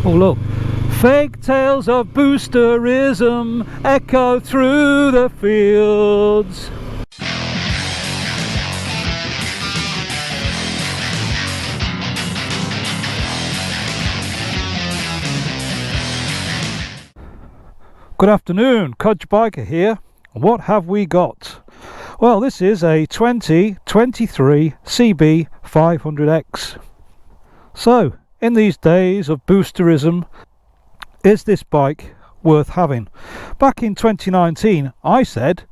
Oh look, fake tales of boosterism echo through the fields. Good afternoon, Codger Biker here. What have we got? Well, this is a 2023 CB500x. So, in these days of boosterism, is this bike worth having? Back in 2019, I said,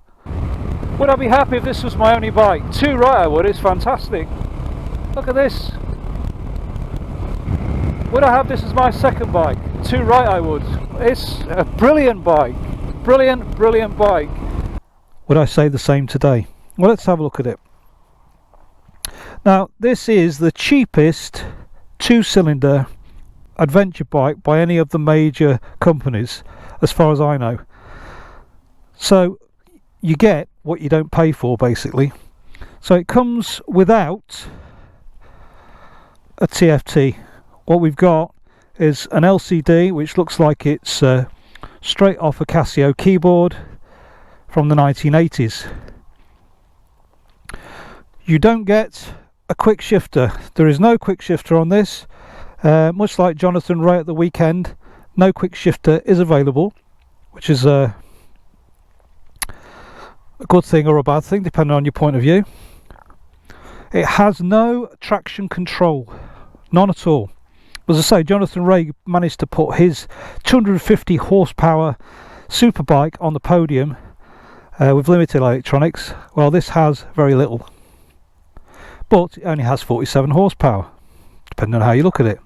would I be happy if this was my only bike? Too right I would, it's fantastic. Look at this. Would I have this as my second bike? Too right I would. It's a brilliant bike. Brilliant bike. Would I say the same today? Well, let's have a look at it. Now, this is the cheapest two-cylinder adventure bike by any of the major companies, as far as I know. So, you get what you don't pay for, basically. So, it comes without a TFT. What we've got is an LCD which looks like it's straight off a Casio keyboard from the 1980s. You don't get a quick shifter. There is no quick shifter on this. Much like Jonathan Ray at the weekend, no quick shifter is available, which is a good thing or a bad thing depending on your point of view. It has no traction control, none at all. As I say, Jonathan Ray managed to put his 250 horsepower superbike on the podium with limited electronics. Well, this has very little, but it only has 47 horsepower, depending on how you look at it.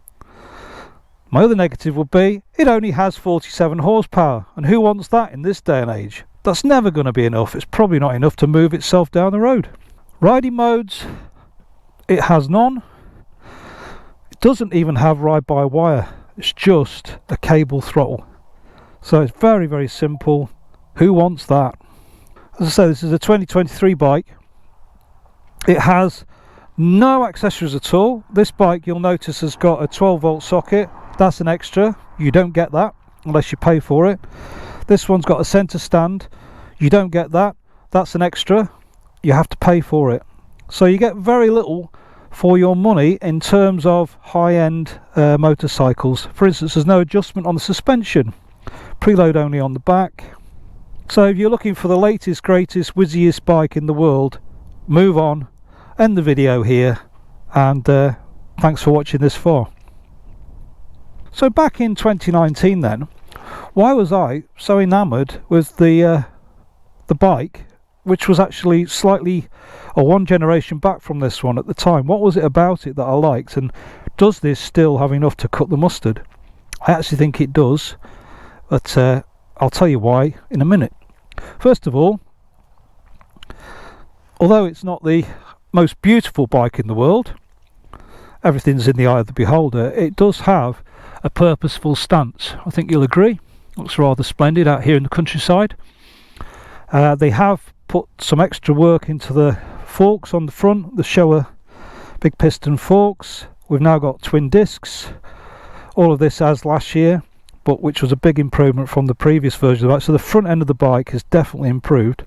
My other negative would be it only has 47 horsepower, and who wants that in this day and age? That's never going to be enough. It's probably not enough to move itself down the road. Riding modes, it has none. Doesn't even have ride-by-wire, it's just a cable throttle. So it's very simple. Who wants that? As I say, this is a 2023 bike. It has no accessories at all. This bike, you'll notice, has got a 12-volt socket. That's an extra. You don't get that unless you pay for it. This one's got a center stand. You don't get that. That's an extra. You have to pay for it. So you get very little for your money in terms of high-end motorcycles. For instance, there's no adjustment on the suspension, preload only on the back. So if you're looking for the latest, greatest, whizziest bike in the world, move on, end the video here, and thanks for watching this far. So back in 2019 then, why was I so enamoured with the bike, which was actually slightly one generation back from this one at the time? What was it about it that I liked, and does this still have enough to cut the mustard? I actually think it does, but I'll tell you why in a minute. First of all, although it's not the most beautiful bike in the world, everything's in the eye of the beholder, it does have a purposeful stance. I think you'll agree. Looks rather splendid out here in the countryside. They have put some extra work into the forks on the front, the Showa big piston forks. We've now got twin discs. All of this as last year, but which was a big improvement from the previous version of the bike. So the front end of the bike has definitely improved.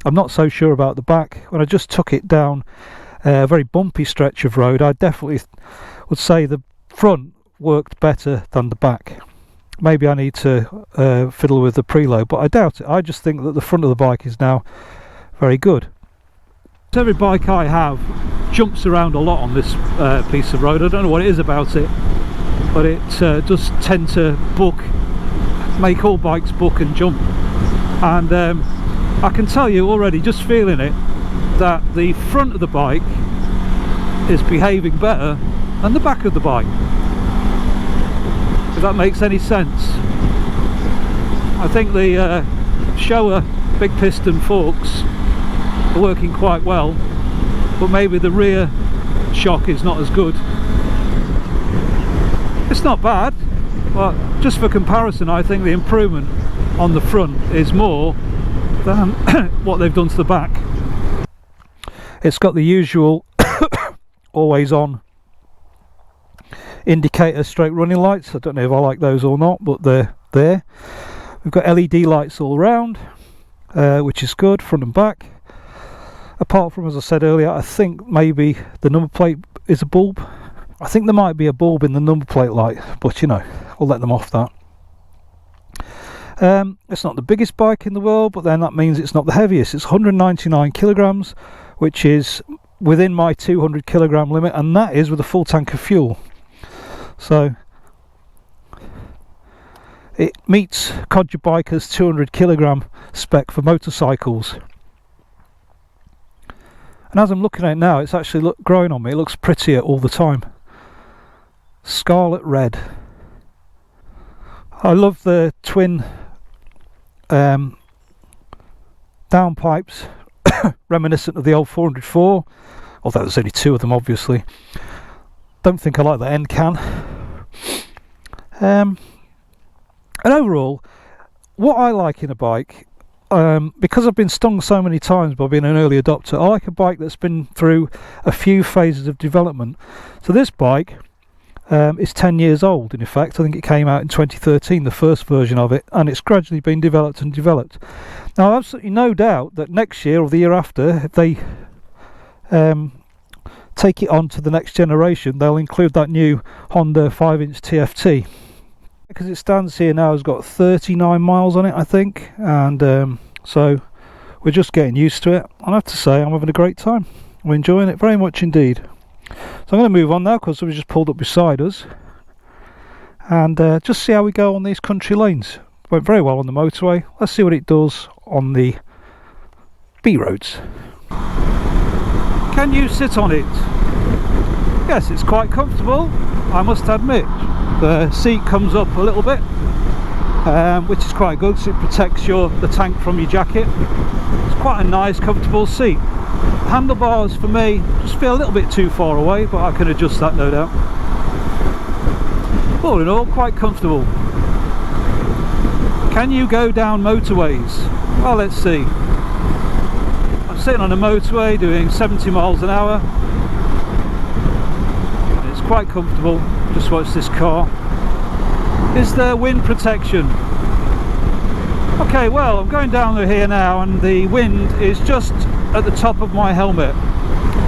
I'm not so sure about the back. When I just took it down a very bumpy stretch of road, I definitely would say the front worked better than the back. Maybe I need to fiddle with the preload, but I doubt it. I just think that the front of the bike is now very good. Every bike I have jumps around a lot on this piece of road. I don't know what it is about it, but it does tend to make all bikes buck and jump. And I can tell you already, just feeling it, that the front of the bike is behaving better than the back of the bike, if that makes any sense. I think the Showa big piston forks are working quite well, but maybe the rear shock is not as good. It's not bad, but just for comparison, I think the improvement on the front is more than what they've done to the back. It's got the usual always on indicator stroke running lights. I don't know if I like those or not, but they're there. We've got LED lights all around, which is good, front and back. Apart from, as I said earlier, I think maybe the number plate is a bulb. I think there might be a bulb in the number plate light, but you know, I'll let them off that. It's not the biggest bike in the world, but then that means it's not the heaviest. It's 199 kilograms, which is within my 200 kilogram limit, and that is with a full tank of fuel. So it meets Codger Biker's 200 kilogram spec for motorcycles. And as I'm looking at it now, it's actually growing on me. It looks prettier all the time. Scarlet red. I love the twin downpipes, reminiscent of the old 404, although there's only two of them, obviously. Don't think I like the end can. And overall, what I like in a bike, because I've been stung so many times by being an early adopter, I like a bike that's been through a few phases of development. So this bike is 10 years old, in effect. I think it came out in 2013, the first version of it, and it's gradually been developed and developed. Now, I've absolutely no doubt that next year or the year after, if they take it on to the next generation, they'll include that new Honda 5-inch TFT. Because it stands here now, has got 39 miles on it, I think, and so we're just getting used to it. I have to say, I'm having a great time. I'm enjoying it very much indeed. So I'm going to move on now, because somebody just pulled up beside us, and just see how we go on these country lanes. Went very well on the motorway. Let's see what it does on the B roads. Can you sit on it? Yes, it's quite comfortable, I must admit. The seat comes up a little bit, which is quite good, so it protects the tank from your jacket. It's quite a nice, comfortable seat. Handlebars for me just feel a little bit too far away, but I can adjust that, no doubt. All in all, quite comfortable. Can you go down motorways? Well, let's see. I'm sitting on a motorway doing 70 miles an hour. It's quite comfortable. Just watch this car. Is there wind protection? Okay, well, I'm going down here now, and the wind is just at the top of my helmet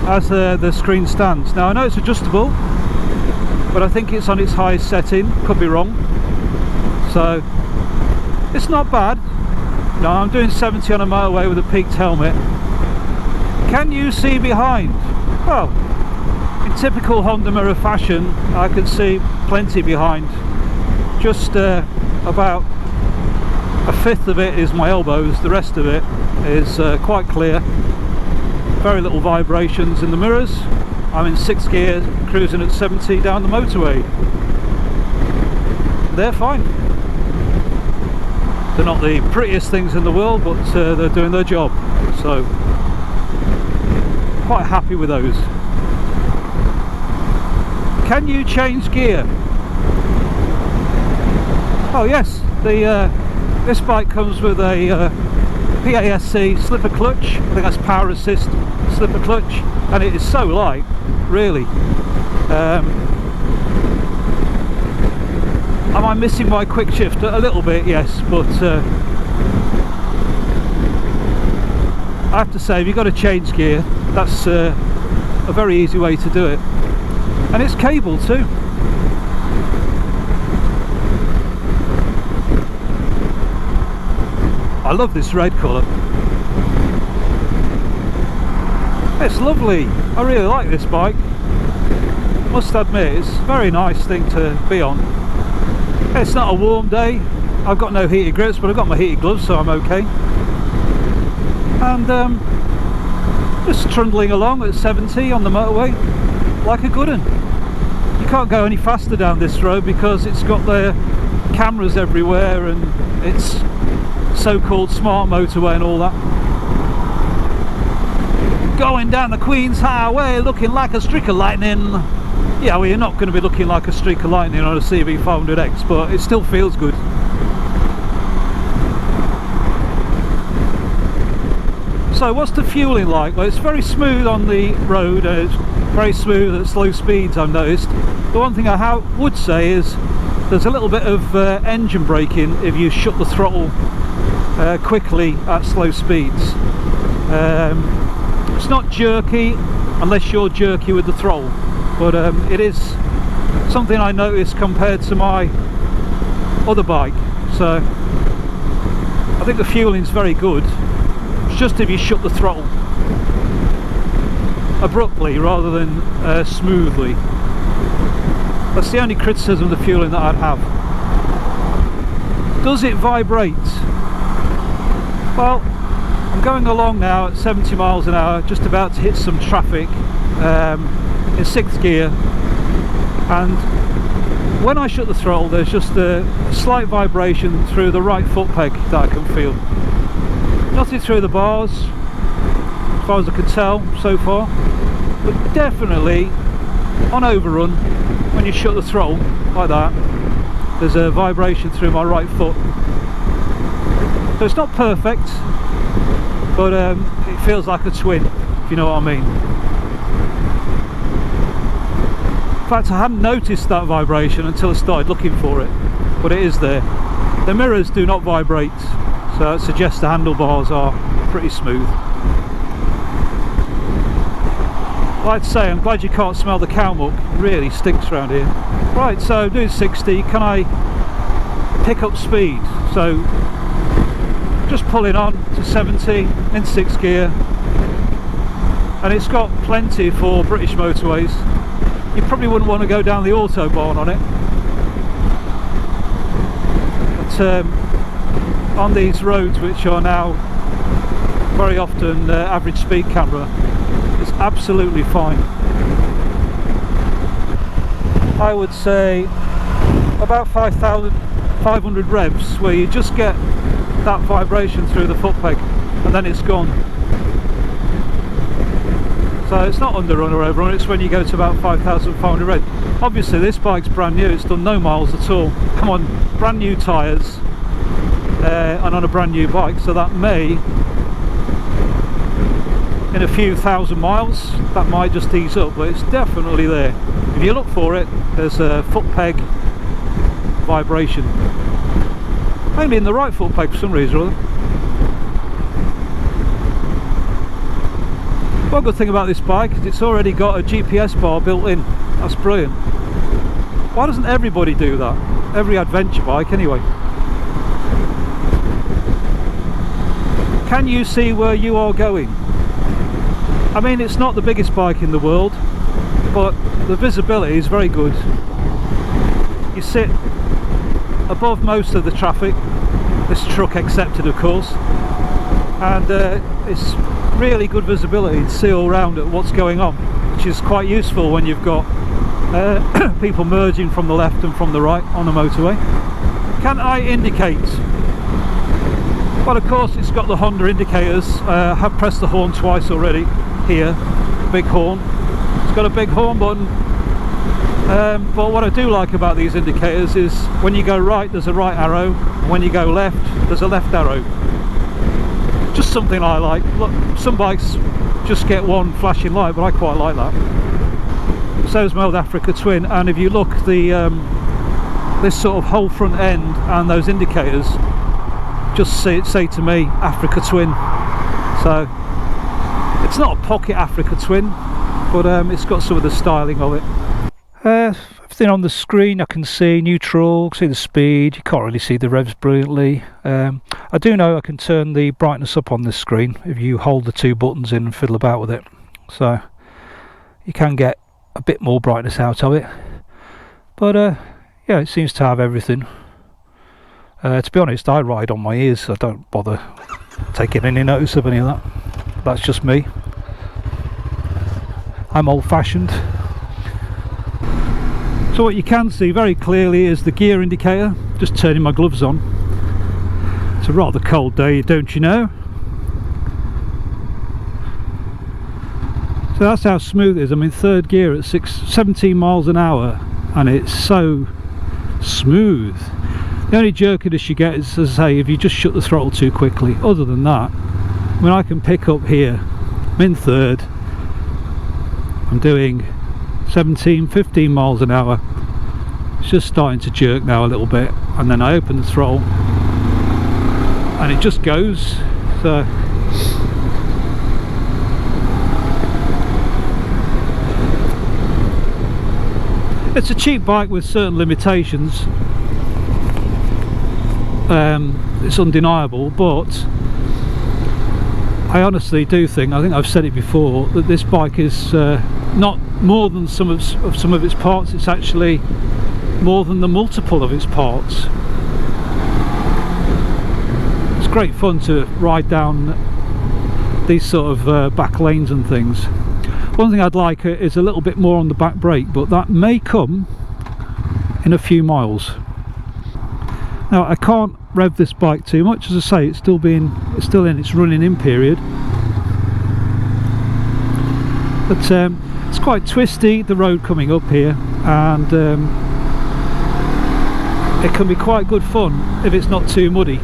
as the screen stands. Now, I know it's adjustable, but I think it's on its highest setting. Could be wrong. So it's not bad. No, I'm doing 70 on a motorway with a peaked helmet. Can you see behind? Well, in typical Honda mirror fashion, I can see plenty behind. Just about a fifth of it is my elbows, the rest of it is quite clear. Very little vibrations in the mirrors. I'm in 6th gear, cruising at 70 down the motorway. They're fine. They're not the prettiest things in the world, but they're doing their job. So, quite happy with those. Can you change gear? Oh yes, this bike comes with a PASC slipper clutch. I think that's power assist slipper clutch, and it is so light, really. Am I missing my quick shift? A little bit, yes, but I have to say, if you've got to change gear, that's a very easy way to do it. And it's cable too. I love this red colour. It's lovely. I really like this bike. Must admit, it's a very nice thing to be on. It's not a warm day. I've got no heated grips, but I've got my heated gloves, so I'm okay. And just trundling along at 70 on the motorway like a good one. You can't go any faster down this road because it's got the cameras everywhere, and it's so-called smart motorway and all that. Going down the Queen's Highway looking like a streak of lightning. Yeah, well, you're not going to be looking like a streak of lightning on a CB500x, but it still feels good. So what's the fueling like? Well, it's very smooth on the road, it's very smooth at slow speeds, I've noticed. The one thing I would say is there's a little bit of engine braking if you shut the throttle quickly at slow speeds. It's not jerky unless you're jerky with the throttle, but it is something I noticed compared to my other bike. So I think the fueling's very good. It's just if you shut the throttle abruptly rather than smoothly. That's the only criticism of the fueling that I'd have. Does it vibrate? Well, I'm going along now at 70 miles an hour, just about to hit some traffic in 6th gear, and when I shut the throttle there's just a slight vibration through the right foot peg that I can feel. Nothing through the bars as far as I can tell so far, but definitely on overrun when you shut the throttle like that there's a vibration through my right foot. So it's not perfect, but it feels like a twin, if you know what I mean. In fact, I hadn't noticed that vibration until I started looking for it, but it is there. The mirrors do not vibrate, so it suggests the handlebars are pretty smooth. Like I say, I'm glad you can't smell the cow muck. It really stinks around here. Right, so doing 60, can I pick up speed? So just pulling on to 70 in 6th gear, and it's got plenty for British motorways. You probably wouldn't want to go down the autobahn on it, but on these roads, which are now very often average speed camera, it's absolutely fine. I would say about 5,500 revs where you just get that vibration through the foot peg and then it's gone. So it's not underrun or overrun, it's when you go to about 5,500 revs. Obviously this bike's brand new, it's done no miles at all. Come on, brand new tyres and on a brand new bike, so that may, in a few thousand miles, that might just ease up, but it's definitely there. If you look for it, there's a foot peg vibration. Maybe in the right foot peg for some reason or other. One good thing about this bike is it's already got a GPS bar built in. That's brilliant. Why doesn't everybody do that? Every adventure bike anyway. Can you see where you are going? I mean, it's not the biggest bike in the world, but the visibility is very good. You sit above most of the traffic, this truck accepted of course, and it's really good visibility to see all around at what's going on, which is quite useful when you've got people merging from the left and from the right on the motorway. Can I indicate? Well, of course it's got the Honda indicators. I have pressed the horn twice already here, big horn. It's got a big horn button. But what I do like about these indicators is when you go right there's a right arrow, and when you go left there's a left arrow. Just something I like. Look, some bikes just get one flashing light, but I quite like that. So is my old Africa Twin, and if you look, the this sort of whole front end and those indicators just say to me Africa Twin. So it's not a pocket Africa Twin, but it's got some of the styling of it. Everything on the screen I can see, neutral, see the speed, you can't really see the revs brilliantly. I do know I can turn the brightness up on this screen if you hold the two buttons in and fiddle about with it, so you can get a bit more brightness out of it, but yeah, it seems to have everything. To be honest, I ride on my ears, so I don't bother taking any notice of any of that. That's just me. I'm old-fashioned. So what you can see very clearly is the gear indicator. Just turning my gloves on. It's a rather cold day, don't you know? So that's how smooth it is. I'm in 3rd gear at 17 miles an hour and it's so smooth. The only jerkiness you get is, as I say, if you just shut the throttle too quickly. Other than that, when I can pick up here, I'm in 3rd, I'm doing 17, 15 miles an hour. It's just starting to jerk now a little bit, and then I open the throttle and it just goes. So it's a cheap bike with certain limitations. It's undeniable, but I honestly do think, I think I've said it before, that this bike is not more than some of its parts. It's actually more than the multiple of its parts. It's great fun to ride down these sort of back lanes and things. One thing I'd like is a little bit more on the back brake, but that may come in a few miles. Now I can't rev this bike too much, as I say, it's still in its running in period. But it's quite twisty, the road coming up here, and it can be quite good fun if it's not too muddy,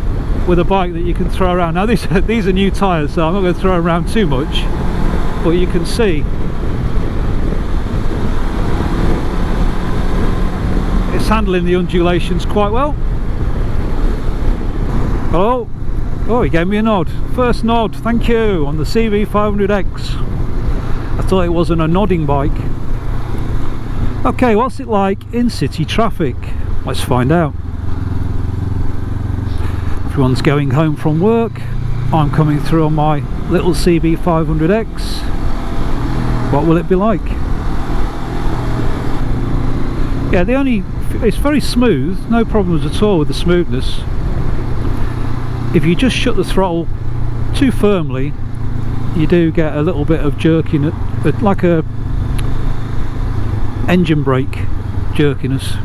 with a bike that you can throw around. Now these are new tyres, so I'm not going to throw around too much, but you can see it's handling the undulations quite well. Hello? Oh, he gave me a nod. First nod, thank you, on the CB500x. I thought it wasn't a nodding bike. Okay, what's it like in city traffic? Let's find out. Everyone's going home from work. I'm coming through on my little CB500x. What will it be like? Yeah, it's very smooth, no problems at all with the smoothness. If you just shut the throttle too firmly, you do get a little bit of jerking, like a engine brake jerkiness.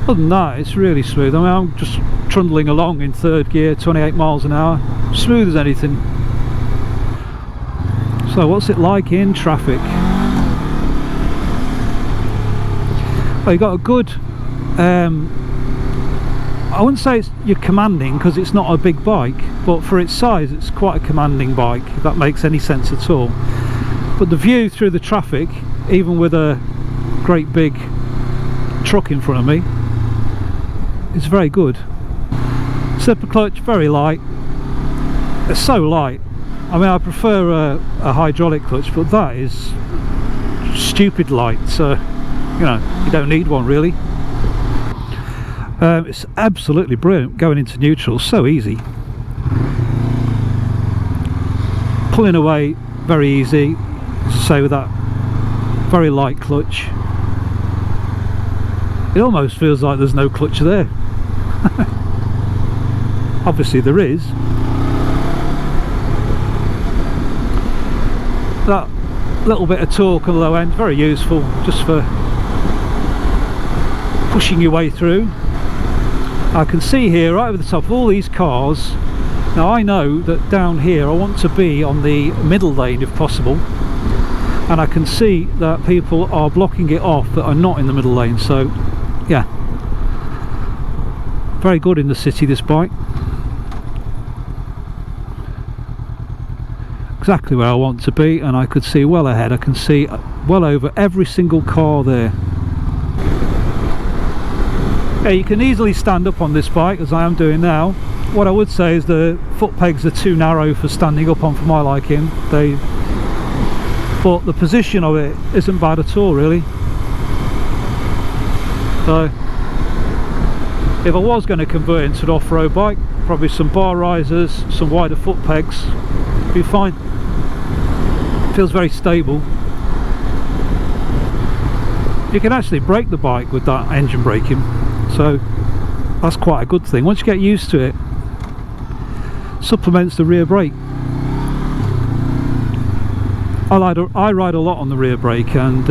Other than that, it's really smooth. I mean, I'm just trundling along in third gear, 28 miles an hour, smooth as anything. So what's it like in traffic? Well, you got a good, I wouldn't say you're commanding, because it's not a big bike, but for its size it's quite a commanding bike, if that makes any sense at all. But the view through the traffic, even with a great big truck in front of me, is very good. Slipper clutch, very light. It's so light. I mean, I prefer a hydraulic clutch, but that is stupid light, so you know, you don't need one really. It's absolutely brilliant going into neutral, so easy. Pulling away, very easy, say, with that very light clutch. It almost feels like there's no clutch there. Obviously there is. That little bit of torque on the low end, very useful, just for pushing your way through. I can see here right over the top of all these cars. Now I know that down here I want to be on the middle lane if possible, and I can see that people are blocking it off that are not in the middle lane. So yeah, very good in the city, this bike. Exactly where I want to be, and I could see well ahead. I can see well over every single car there. Yeah, you can easily stand up on this bike, as I am doing now. What I would say is the foot pegs are too narrow for standing up on for my liking. But the position of it isn't bad at all, really. So if I was going to convert into an off-road bike, probably some bar risers, some wider foot pegs, be fine. Feels very stable. You can actually brake the bike with that engine braking, so that's quite a good thing. Once you get used to it, supplements the rear brake. I ride a lot on the rear brake, and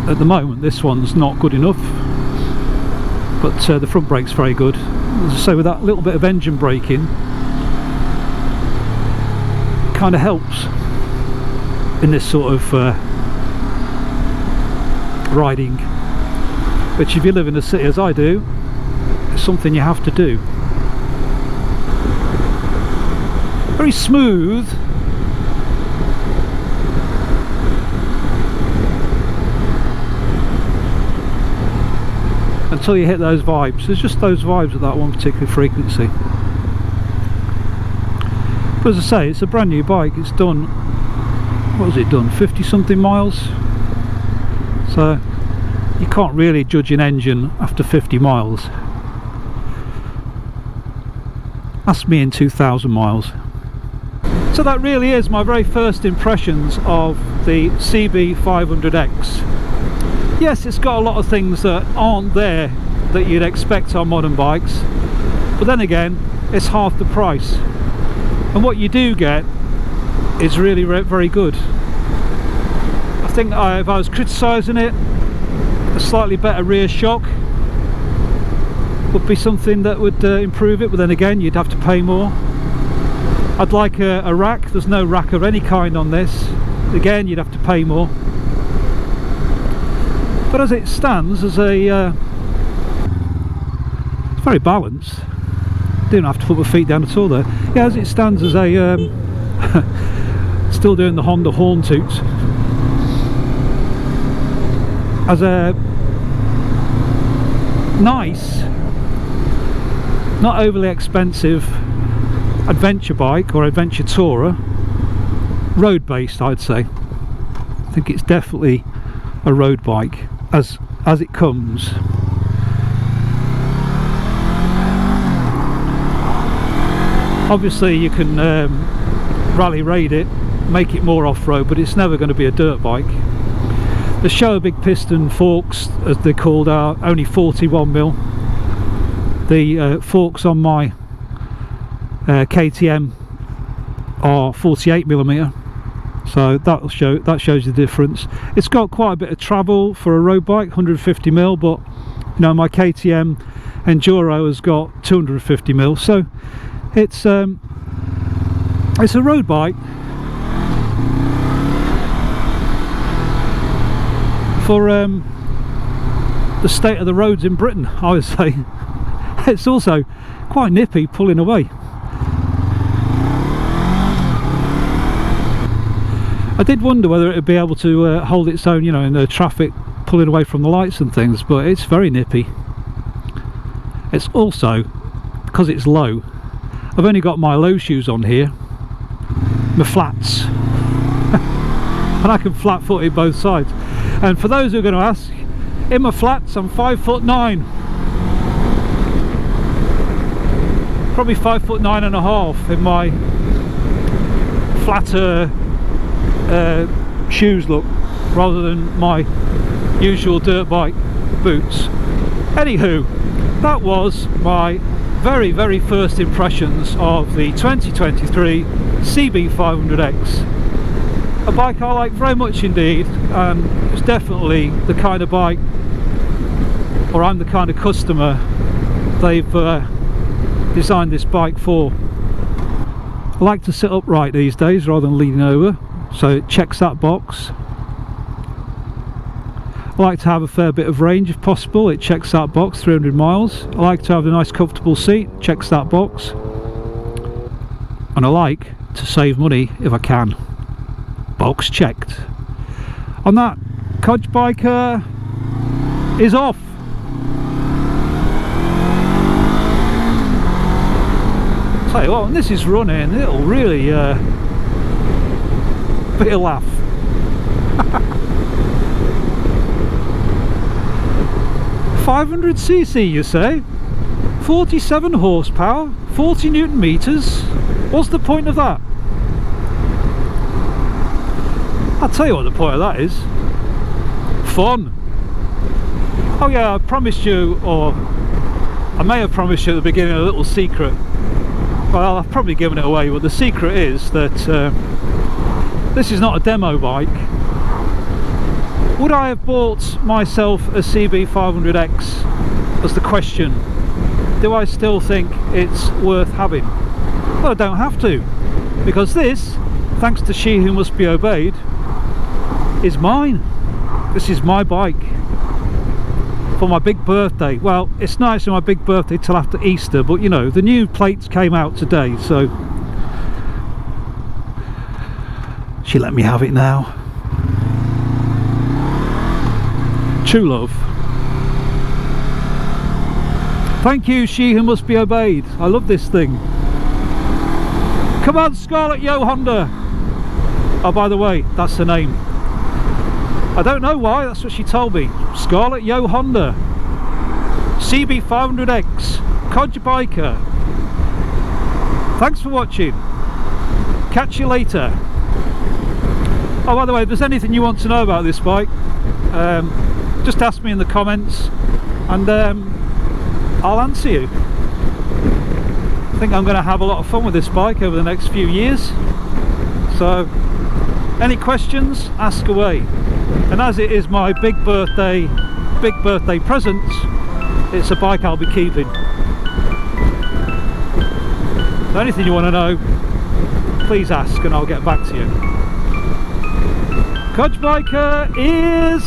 at the moment this one's not good enough, but the front brake's very good. As I say, with that little bit of engine braking, kind of helps in this sort of riding, which if you live in a city as I do, it's something you have to do. Very smooth, until you hit those vibes. There's just those vibes at that one particular frequency. But as I say, it's a brand new bike. It's done, what has it done, 50 something miles, so you can't really judge an engine after 50 miles. Ask me in 2,000 miles. So that really is my very first impressions of the CB500x. Yes, it's got a lot of things that aren't there that you'd expect on modern bikes, but then again, it's half the price, and what you do get is really very good. I think if I was criticising it, a slightly better rear shock would be something that would improve it, but then again, you'd have to pay more. I'd like a rack. There's no rack of any kind on this. Again, you'd have to pay more. But as it stands, as a it's very balanced. Didn't have to put my feet down at all there. Yeah, as it stands, as a still doing the Honda horn toots. As a nice, not overly expensive adventure bike or adventure tourer, road based, I'd say. I think it's definitely a road bike as it comes. Obviously you can rally raid it, make it more off-road, but it's never going to be a dirt bike. The show big piston forks, as they're called, are only 41mm. The forks on my KTM are 48mm, so that shows the difference. It's got quite a bit of travel for a road bike, 150mm, but you know, my KTM Enduro has got 250mm, so it's a road bike for the state of the roads in Britain, I would say. It's also quite nippy pulling away. I did wonder whether it would be able to hold its own, you know, in the traffic, pulling away from the lights and things, but it's very nippy. It's also, because it's low, I've only got my low shoes on here, my flats, and I can flat foot it both sides. And for those who are going to ask, in my flats I'm 5'9", probably 5'9.5" in my flatter shoes look, rather than my usual dirt bike boots. Anywho, that was my very first impressions of the 2023 CB500x, a bike I like very much indeed, and it's definitely the kind of bike, or I'm the kind of customer they've designed this bike for. I like to sit upright these days rather than leaning over, so it checks that box. I like to have a fair bit of range if possible, it checks that box, 300 miles. I like to have a nice comfortable seat, checks that box. And I like to save money if I can. Box checked. On that, Codger Biker is off. Tell you what, when this is running, it'll really be a laugh. 500cc, you say? 47 horsepower, 40 newton meters. What's the point of that? I'll tell you what the point of that is. Fun. Oh yeah, I promised you, or I may have promised you at the beginning, a little secret. Well, I've probably given it away, but the secret is that this is not a demo bike. Would I have bought myself a CB500x, was the question. Do I still think it's worth having? Well, I don't have to, because this, thanks to She Who Must Be Obeyed, is mine. This is my bike for my big birthday. Well, it's nice for my big birthday till after Easter, but you know, the new plates came out today, so she let me have it now. True love. Thank you, she who must be obeyed. I love this thing. Come on, Scarlett Yo Honda. Oh, by the way, that's her name. I don't know why, that's what she told me. Scarlett Yo Honda. CB500x. Codger Biker. Thanks for watching. Catch you later. Oh, by the way, if there's anything you want to know about this bike, just ask me in the comments and I'll answer you. I think I'm going to have a lot of fun with this bike over the next few years. So, any questions, ask away. And as it is my big birthday present, it's a bike I'll be keeping. So anything you want to know, please ask and I'll get back to you. Codger Biker is